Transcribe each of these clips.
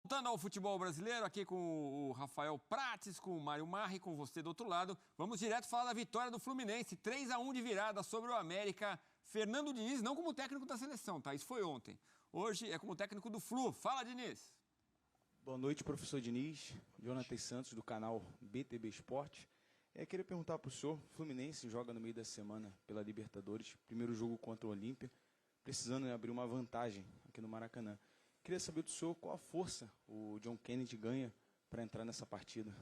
Voltando ao futebol brasileiro, aqui com o Rafael Prates, com o Mário Marri, com você do outro lado. Vamos direto falar da vitória do Fluminense, 3-1 de virada sobre o América. Fernando Diniz, não como técnico da seleção, tá? Isso foi ontem. Hoje é como técnico do Flu. Fala, Diniz. Boa noite, professor Diniz. Jonathan Santos, do canal BTB Esporte. Queria perguntar para o senhor, o Fluminense joga no meio da semana pela Libertadores, primeiro jogo contra o Olímpia, precisando abrir uma vantagem aqui no Maracanã. Queria saber do senhor qual a força o John Kennedy ganha para entrar nessa partida.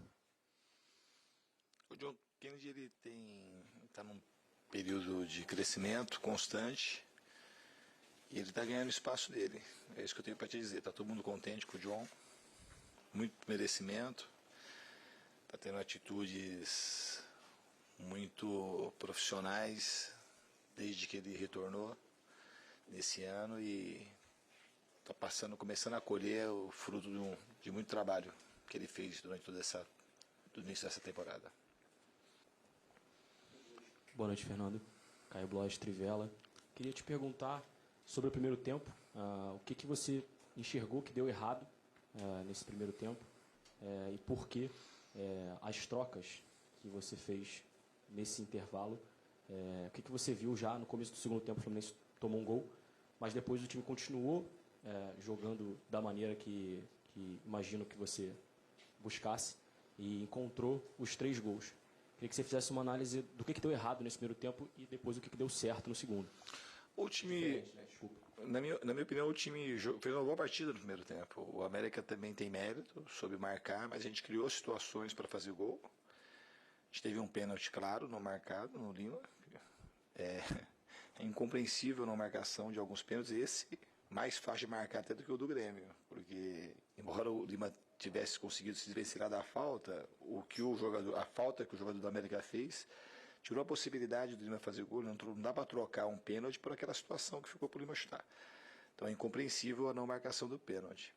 O John Kennedy ele está num período de crescimento constante e ele está ganhando o espaço dele. É isso que eu tenho para te dizer. Está todo mundo contente com o John, muito merecimento, está tendo atitudes muito profissionais desde que ele retornou nesse ano e está começando a colher o fruto de muito trabalho que ele fez durante do início dessa temporada. Boa noite, Fernando. Caio Blois, Trivela. Queria te perguntar sobre o primeiro tempo. O que você enxergou que deu errado nesse primeiro tempo e por que as trocas que você fez nesse intervalo. O que você viu já no começo do segundo tempo? O Fluminense tomou um gol, mas depois o time continuou jogando da maneira que imagino que você buscasse e encontrou os 3 gols. Queria que você fizesse uma análise do que deu errado nesse primeiro tempo e depois o que deu certo no segundo. O time, Desculpa. na minha opinião, o time fez uma boa partida no primeiro tempo. O América também tem mérito sobre marcar, mas a gente criou situações para fazer gol. A gente teve um pênalti claro, não marcado, no Lima. É incompreensível a não marcação de alguns pênaltis. Esse mais fácil de marcar até do que o do Grêmio, porque embora o Lima tivesse conseguido se desvencilhar da falta, a falta que o jogador do América fez tirou a possibilidade do Lima fazer gol. Não dá para trocar um pênalti por aquela situação que ficou para o Lima chutar. Então é incompreensível a não marcação do pênalti.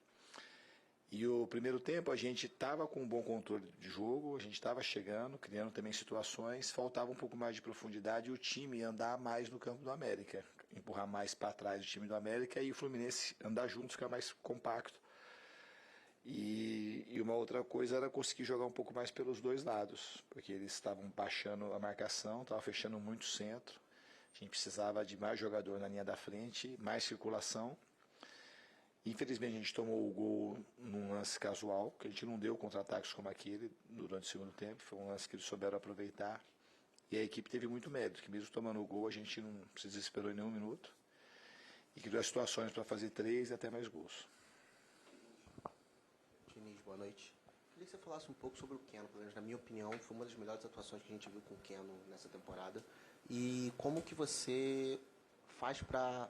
E o primeiro tempo a gente estava com um bom controle de jogo, a gente estava chegando, criando também situações, faltava um pouco mais de profundidade e o time andar mais no campo do América, empurrar mais para trás o time do América e o Fluminense andar junto, ficar mais compacto. E uma outra coisa era conseguir jogar um pouco mais pelos dois lados, porque eles estavam baixando a marcação, estavam fechando muito o centro, a gente precisava de mais jogador na linha da frente, mais circulação. Infelizmente a gente tomou o gol num lance casual, que a gente não deu contra-ataques como aquele durante o segundo tempo, foi um lance que eles souberam aproveitar. E a equipe teve muito mérito, que mesmo tomando o gol a gente não se desesperou em nenhum minuto. E criou situações para fazer 3 e até mais gols. Diniz, boa noite. Queria que você falasse um pouco sobre o Keno, pelo menos na minha opinião, foi uma das melhores atuações que a gente viu com o Keno nessa temporada. E como que você faz para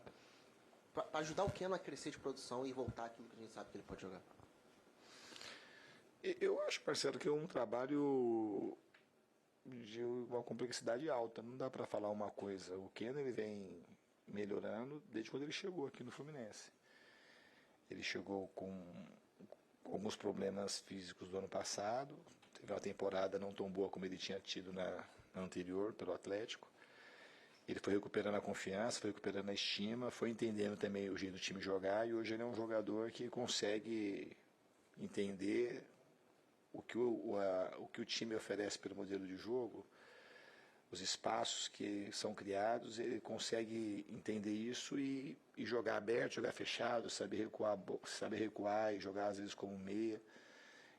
ajudar o Keno a crescer de produção e voltar aquilo que a gente sabe que ele pode jogar? Eu acho, parceiro, que é um trabalho de uma complexidade alta. Não dá para falar uma coisa. O Keno ele vem melhorando desde quando ele chegou aqui no Fluminense. Ele chegou com alguns problemas físicos do ano passado. Teve uma temporada não tão boa como ele tinha tido na anterior pelo Atlético. Ele foi recuperando a confiança, foi recuperando a estima, foi entendendo também o jeito do time jogar e hoje ele é um jogador que consegue entender o que o time oferece pelo modelo de jogo, os espaços que são criados, ele consegue entender isso e jogar aberto, jogar fechado, saber recuar e jogar às vezes como meia.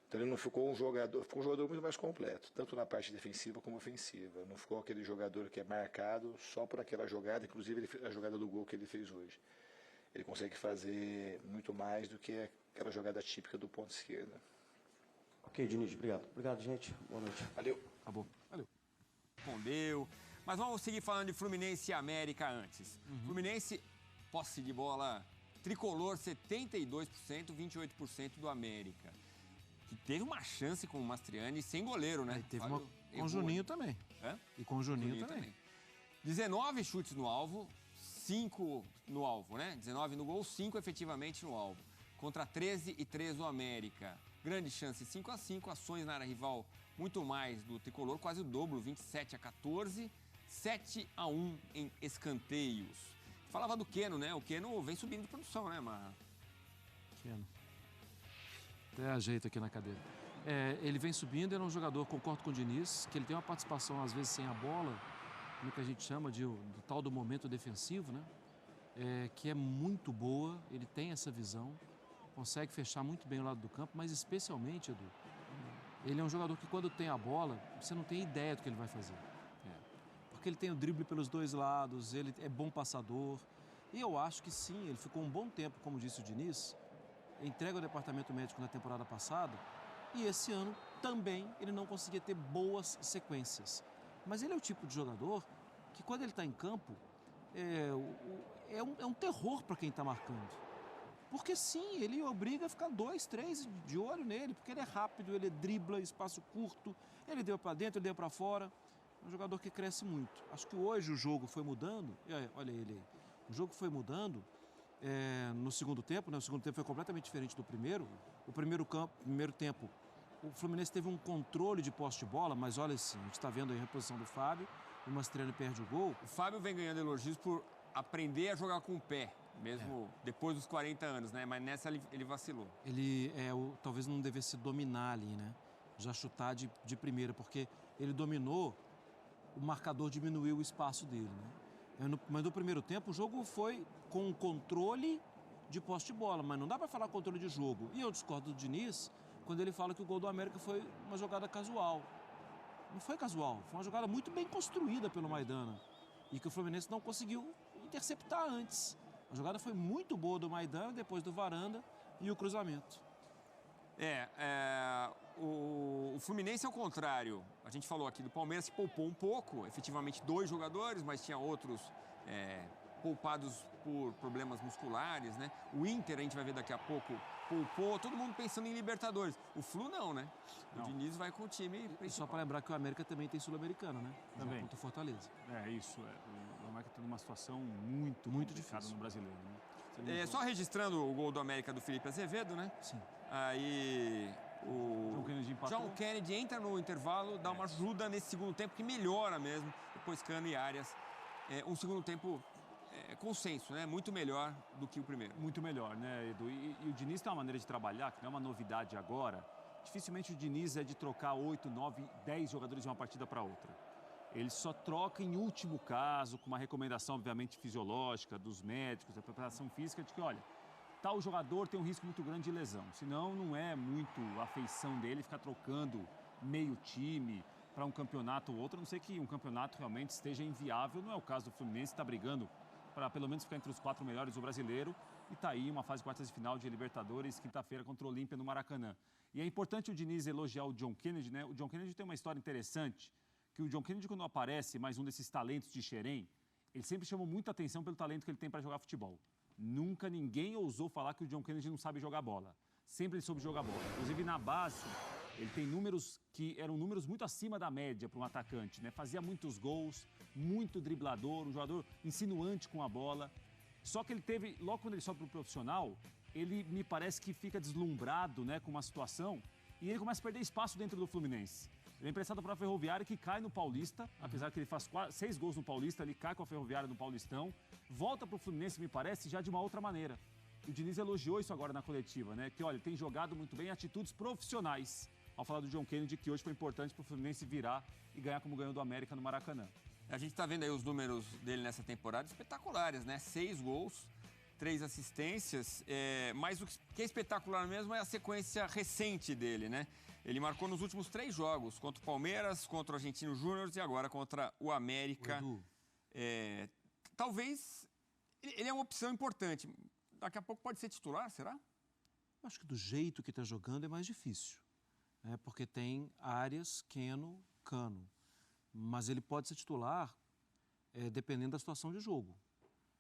Então ele não ficou ficou um jogador muito mais completo, tanto na parte defensiva como ofensiva. Não ficou aquele jogador que é marcado só por aquela jogada, inclusive a jogada do gol que ele fez hoje. Ele consegue fazer muito mais do que aquela jogada típica do ponto esquerdo. Ok, Diniz, obrigado. Obrigado, gente. Boa noite. Valeu. Acabou. Valeu. Respondeu. Mas vamos seguir falando de Fluminense e América antes. Fluminense, posse de bola tricolor, 72%, 28% do América. Que teve uma chance com o Mastriani sem goleiro, né? Teve uma com o Juninho também. Hã? E com o Juninho também. 19 chutes no alvo, 5 no alvo, né? 19 no gol, 5 efetivamente no alvo. Contra 13 e 3 do América. Grande chance, 5-5. Ações na área rival, muito mais do tricolor, quase o dobro, 27-14. 7-1 em escanteios. Falava do Keno, né? O Keno vem subindo de produção, né, Marra? Keno. Até ajeito aqui na cadeira. Ele vem subindo, ele é um jogador, concordo com o Diniz, que ele tem uma participação, às vezes, sem a bola, no que a gente chama do tal do momento defensivo, né? Que é muito boa, ele tem essa visão, consegue fechar muito bem o lado do campo, mas especialmente, Edu, ele é um jogador que quando tem a bola, você não tem ideia do que ele vai fazer. Porque ele tem o drible pelos dois lados, ele é bom passador, e eu acho que sim, ele ficou um bom tempo, como disse o Diniz, entrega ao departamento médico na temporada passada, e esse ano também ele não conseguia ter boas sequências. Mas ele é o tipo de jogador que quando ele está em campo, é um terror para quem está marcando. Porque sim, ele obriga a ficar 2, 3 de olho nele, porque ele é rápido, ele dribla, espaço curto, ele deu para dentro, ele deu para fora. É um jogador que cresce muito. Acho que hoje o jogo foi mudando, olha ele aí, o jogo foi mudando no segundo tempo, né? O segundo tempo foi completamente diferente do primeiro. O primeiro tempo, o Fluminense teve um controle de posse de bola, mas olha assim, a gente está vendo aí a reposição do Fábio, o Mascherano perde o gol. O Fábio vem ganhando elogios por aprender a jogar com o pé, mesmo depois dos 40 anos, né? Mas nessa ele vacilou. Ele talvez não devesse dominar ali, né? Já chutar de primeira, porque ele dominou, o marcador diminuiu o espaço dele, né? Mas no primeiro tempo o jogo foi com controle de posse de bola, mas não dá para falar controle de jogo. E eu discordo do Diniz quando ele fala que o gol do América foi uma jogada casual. Não foi casual, foi uma jogada muito bem construída pelo Maidana e que o Fluminense não conseguiu interceptar antes. A jogada foi muito boa do Maidana, depois do Varanda e o cruzamento. O Fluminense, ao contrário, a gente falou aqui do Palmeiras, que poupou um pouco, efetivamente 2 jogadores, mas tinha outros poupados por problemas musculares, né? O Inter, a gente vai ver daqui a pouco, poupou, todo mundo pensando em Libertadores. O Flu não, né? Não. O Diniz vai com o time principal. Só para lembrar que o América também tem Sul-Americano, né? Também. Contra o Fortaleza. Isso. O América está numa situação muito difícil no brasileiro, né? Só registrando o gol do América do Felipe Azevedo, né? Sim. Aí o John Kennedy entra no intervalo, dá uma ajuda nesse segundo tempo que melhora mesmo. Depois Cano e Arias. Um segundo tempo consenso, né? Muito melhor do que o primeiro. Muito melhor, né, Edu? E o Diniz tem uma maneira de trabalhar, que não é uma novidade agora. Dificilmente o Diniz é de trocar 8, 9, 10 jogadores de uma partida para outra. Ele só troca em último caso, com uma recomendação, obviamente, fisiológica, dos médicos, da preparação física, de que, olha, tal jogador tem um risco muito grande de lesão. Senão, não é muito a feição dele ficar trocando meio time para um campeonato ou outro, a não ser que um campeonato realmente esteja inviável. Não é o caso do Fluminense, está brigando para pelo menos ficar entre os 4 melhores do brasileiro. E está aí uma fase de quartas de final de Libertadores, quinta-feira contra o Olímpia no Maracanã. E é importante o Diniz elogiar o John Kennedy, né? O John Kennedy tem uma história interessante, que o John Kennedy, quando aparece mais um desses talentos de Xerém, ele sempre chamou muita atenção pelo talento que ele tem para jogar futebol. Nunca ninguém ousou falar que o John Kennedy não sabe jogar bola. Sempre ele soube jogar bola. Inclusive, na base, ele tem números que eram números muito acima da média para um atacante, né? Fazia muitos gols, muito driblador, um jogador insinuante com a bola. Só que ele teve, logo quando ele sobe para o profissional, ele me parece que fica deslumbrado, né, com uma situação e ele começa a perder espaço dentro do Fluminense. Ele é emprestado para a Ferroviária, que cai no Paulista, apesar que ele faz 6 gols no Paulista, ele cai com a Ferroviária no Paulistão, volta para o Fluminense, me parece, já de uma outra maneira. O Diniz elogiou isso agora na coletiva, né, que, olha, ele tem jogado muito bem atitudes profissionais, ao falar do John Kennedy, que hoje foi importante para o Fluminense virar e ganhar como ganhou do América no Maracanã. A gente está vendo aí os números dele nessa temporada espetaculares, né? 6 gols, 3 assistências, mas o que é espetacular mesmo é a sequência recente dele, né? Ele marcou nos últimos 3 jogos, contra o Palmeiras, contra o Argentino Júnior e agora contra o América. Talvez ele é uma opção importante. Daqui a pouco pode ser titular, será? Acho que do jeito que está jogando é mais difícil, né? Porque tem Arias, Keno, Cano. Mas ele pode ser titular dependendo da situação de jogo.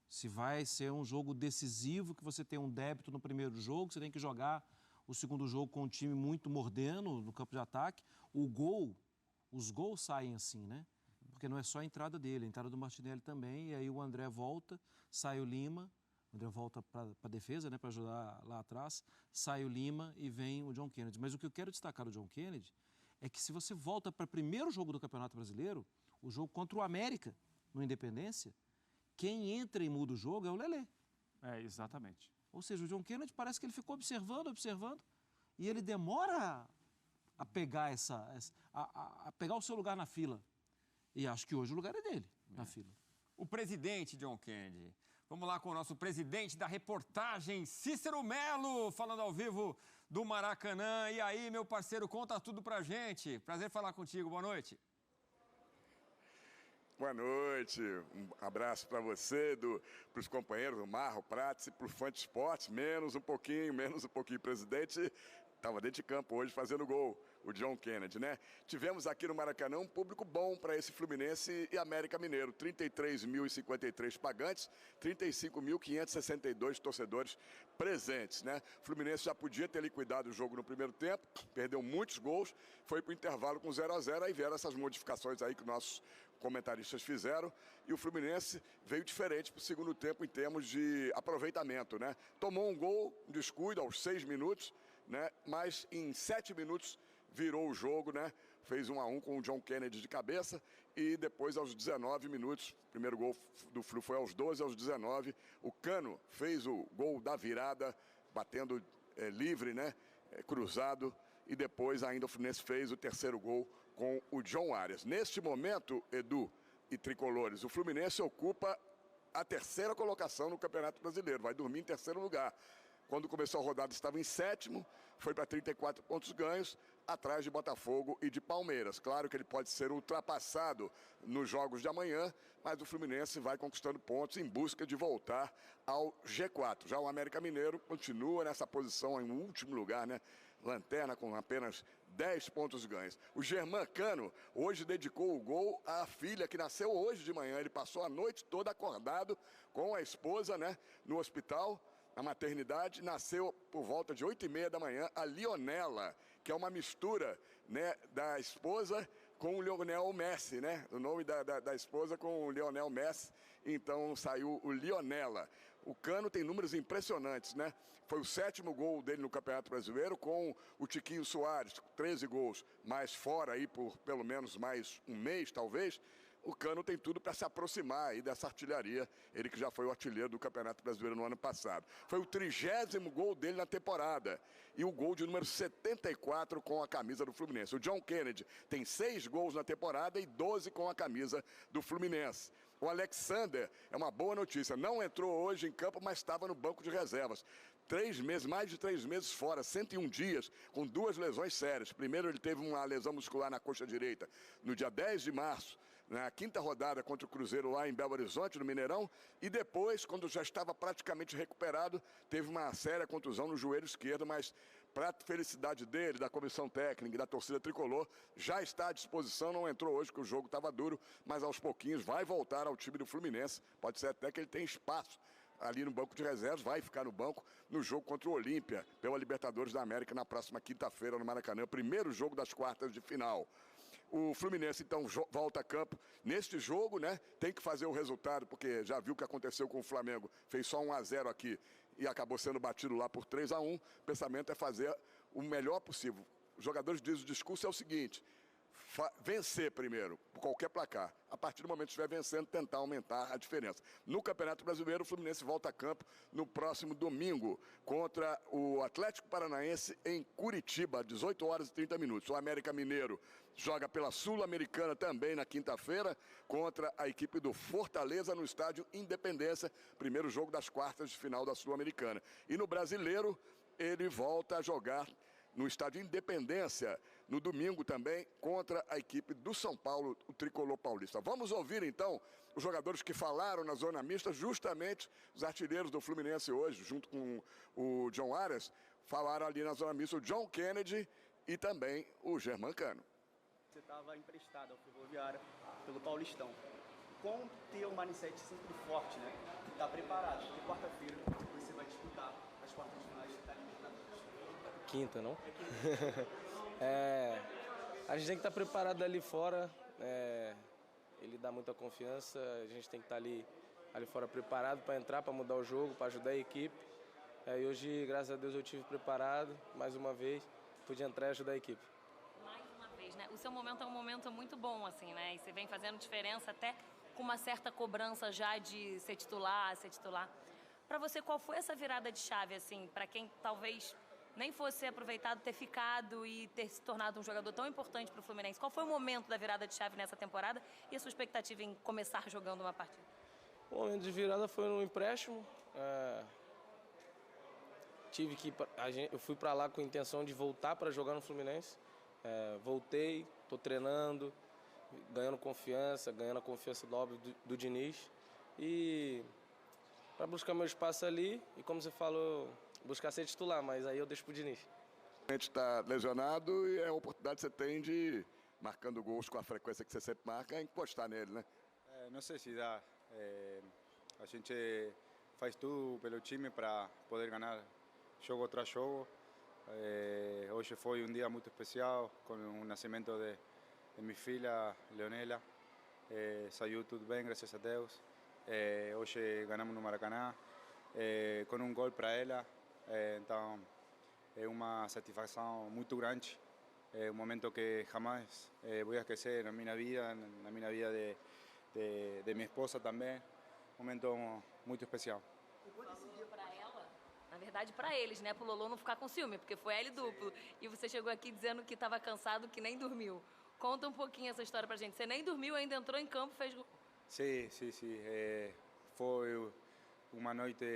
Se vai ser um jogo decisivo, que você tem um débito no primeiro jogo, você tem que jogar o segundo jogo com um time muito mordendo no campo de ataque. Os gols saem assim, né? Porque não é só a entrada dele, a entrada do Martinelli também, e aí o André volta, sai o Lima, o André volta para a defesa, né, para ajudar lá atrás, sai o Lima e vem o John Kennedy. Mas o que eu quero destacar do John Kennedy é que se você volta para o primeiro jogo do Campeonato Brasileiro, o jogo contra o América, no Independência, quem entra e muda o jogo é o Lelê. Exatamente. Ou seja, o John Kennedy parece que ele ficou observando, e ele demora a pegar a pegar o seu lugar na fila. E acho que hoje o lugar é dele, na fila. O presidente John Kennedy. Vamos lá com o nosso presidente da reportagem, Cícero Melo, falando ao vivo do Maracanã. E aí, meu parceiro, conta tudo pra gente. Prazer falar contigo, boa noite. Boa noite, um abraço para você, para os companheiros do Marro, Prats e para o Fã de Esportes, menos um pouquinho, presidente. Estava dentro de campo hoje fazendo gol, o John Kennedy, né? Tivemos aqui no Maracanã um público bom para esse Fluminense e América Mineiro. 33.053 pagantes, 35.562 torcedores presentes, né? O Fluminense já podia ter liquidado o jogo no primeiro tempo, perdeu muitos gols, foi para o intervalo com 0-0, aí vieram essas modificações aí que nossos comentaristas fizeram, e o Fluminense veio diferente para o segundo tempo em termos de aproveitamento, né? Tomou um gol, um descuido aos 6 minutos, né? Mas em 7 minutos virou o jogo, né? Fez 1-1 com o John Kennedy de cabeça e depois aos 19 minutos, o primeiro gol do Flu foi aos 12, aos 19, o Cano fez o gol da virada, batendo livre, né? Cruzado, e depois ainda o Fluminense fez o terceiro gol com o John Arias. Neste momento, Edu e Tricolores, o Fluminense ocupa a terceira colocação no Campeonato Brasileiro, vai dormir em terceiro lugar. Quando começou a rodada estava em sétimo, foi para 34 pontos ganhos, atrás de Botafogo e de Palmeiras. Claro que ele pode ser ultrapassado nos jogos de amanhã, mas o Fluminense vai conquistando pontos em busca de voltar ao G4. Já o América Mineiro continua nessa posição em último lugar, né? Lanterna com apenas 10 pontos ganhos. O Germán Cano hoje dedicou o gol à filha que nasceu hoje de manhã. Ele passou a noite toda acordado com a esposa, né, no hospital, na maternidade. Nasceu por volta de 8h30 da manhã a Lionela, que é uma mistura, né, da esposa com o Lionel Messi, né? O nome da esposa com o Lionel Messi. Então saiu o Lionela. O Cano tem números impressionantes, né? Foi o 7º gol dele no Campeonato Brasileiro com o Tiquinho Soares, 13 gols, mas fora aí por pelo menos mais um mês, talvez. O Cano tem tudo para se aproximar aí dessa artilharia, ele que já foi o artilheiro do Campeonato Brasileiro no ano passado. Foi o 30º gol dele na temporada e o gol de número 74 com a camisa do Fluminense. O John Kennedy tem 6 gols na temporada e 12 com a camisa do Fluminense. O Alexander é uma boa notícia, não entrou hoje em campo, mas estava no banco de reservas. 3 meses, mais de 3 meses fora, 101 dias, com 2 lesões sérias. Primeiro ele teve uma lesão muscular na coxa direita no dia 10 de março, na 5ª rodada contra o Cruzeiro lá em Belo Horizonte, no Mineirão, e depois, quando já estava praticamente recuperado, teve uma séria contusão no joelho esquerdo, mas para a felicidade dele, da comissão técnica e da torcida tricolor, já está à disposição, não entrou hoje porque o jogo estava duro, mas aos pouquinhos vai voltar ao time do Fluminense, pode ser até que ele tenha espaço ali no banco de reservas, vai ficar no banco no jogo contra o Olímpia, pela Libertadores da América, na próxima quinta-feira no Maracanã, primeiro jogo das quartas de final. O Fluminense, então, volta a campo. Neste jogo, né, tem que fazer o resultado, porque já viu o que aconteceu com o Flamengo. Fez só 1-0 aqui e acabou sendo batido lá por 3-1. O pensamento é fazer o melhor possível. Os jogadores dizem, o discurso é o seguinte: vencer primeiro, por qualquer placar. A partir do momento que estiver vencendo, tentar aumentar a diferença. No Campeonato Brasileiro, o Fluminense volta a campo no próximo domingo contra o Atlético Paranaense em Curitiba, 18h30. O América Mineiro joga pela Sul-Americana também na quinta-feira contra a equipe do Fortaleza no estádio Independência, primeiro jogo das quartas de final da Sul-Americana. E no Brasileiro, ele volta a jogar no estádio Independência, no domingo também, contra a equipe do São Paulo, o Tricolor Paulista. Vamos ouvir, então, os jogadores que falaram na zona mista, justamente os artilheiros do Fluminense hoje, junto com o John Arias, falaram ali na zona mista o John Kennedy e também o Germán Cano. Você estava emprestado ao Ferroviária pelo Paulistão. Como ter um mindset sempre forte, né? Está preparado, porque quarta-feira você vai disputar as quartas finais da Libertadores. Quinta, não? A gente tem que estar preparado ali fora, ele dá muita confiança, a gente tem que estar ali fora preparado para entrar, para mudar o jogo, para ajudar a equipe. E hoje, graças a Deus, eu estive preparado, mais uma vez, pude entrar e ajudar a equipe. Mais uma vez, né? O seu momento é um momento muito bom, assim, né? E você vem fazendo diferença até com uma certa cobrança já de ser titular. Para você, qual foi essa virada de chave, assim, para quem talvez nem fosse aproveitado, ter ficado e ter se tornado um jogador tão importante para o Fluminense? Qual foi o momento da virada de chave nessa temporada e a sua expectativa em começar jogando uma partida? O momento de virada foi no empréstimo. Eu fui para lá com a intenção de voltar para jogar no Fluminense. Voltei, estou treinando, ganhando a confiança do Diniz. E para buscar meu espaço ali, e como você falou, buscar ser titular, mas aí eu deixo pro Diniz. A gente está lesionado e é a oportunidade que você tem de, marcando gols com a frequência que você sempre marca, encostar nele, né? Não sei se dá. A gente faz tudo pelo time para poder ganhar jogo tras jogo. Hoje foi um dia muito especial com o nascimento de minha filha Leonela. Saiu tudo bem, graças a Deus. Hoje ganhamos no Maracanã com um gol para ela. Então é uma satisfação muito grande. É um momento que jamais vou esquecer na minha vida de minha esposa também. Um momento muito especial. Na verdade, para eles, né? Para o Lolo não ficar com ciúme, porque foi L duplo. E você chegou aqui dizendo que estava cansado, que nem dormiu. Conta um pouquinho essa história pra gente. Você nem dormiu, ainda entrou em campo e fez gol. Sim. Foi uma noite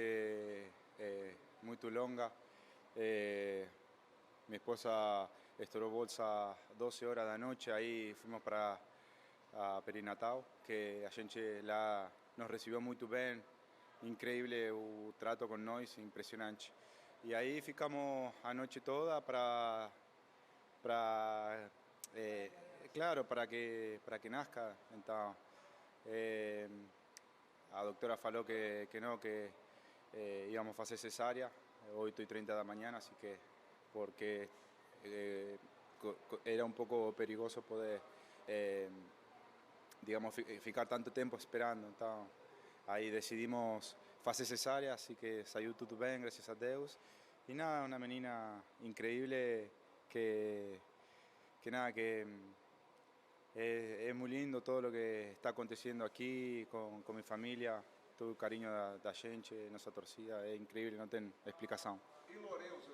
muito longa. Minha esposa estourou bolsa 12 horas da noite. Aí fomos para a Perinatal, que a gente lá nos recebeu muito bem. Increíble o trato com nós, impressionante. E aí ficamos a noite toda para que nasca. Então a doutora falou que íamos fazer cesárea 8:30 da manhã, assim que porque era um pouco perigoso poder ficar tanto tempo esperando. Então aí decidimos fazer cesárea, assim que saiu tudo bem, graças a Deus. E nada, uma menina increíble que é muito lindo todo o que está acontecendo aqui com minha família, todo o carinho da gente, nossa torcida, é incrível, não tem explicação. E Lourenço,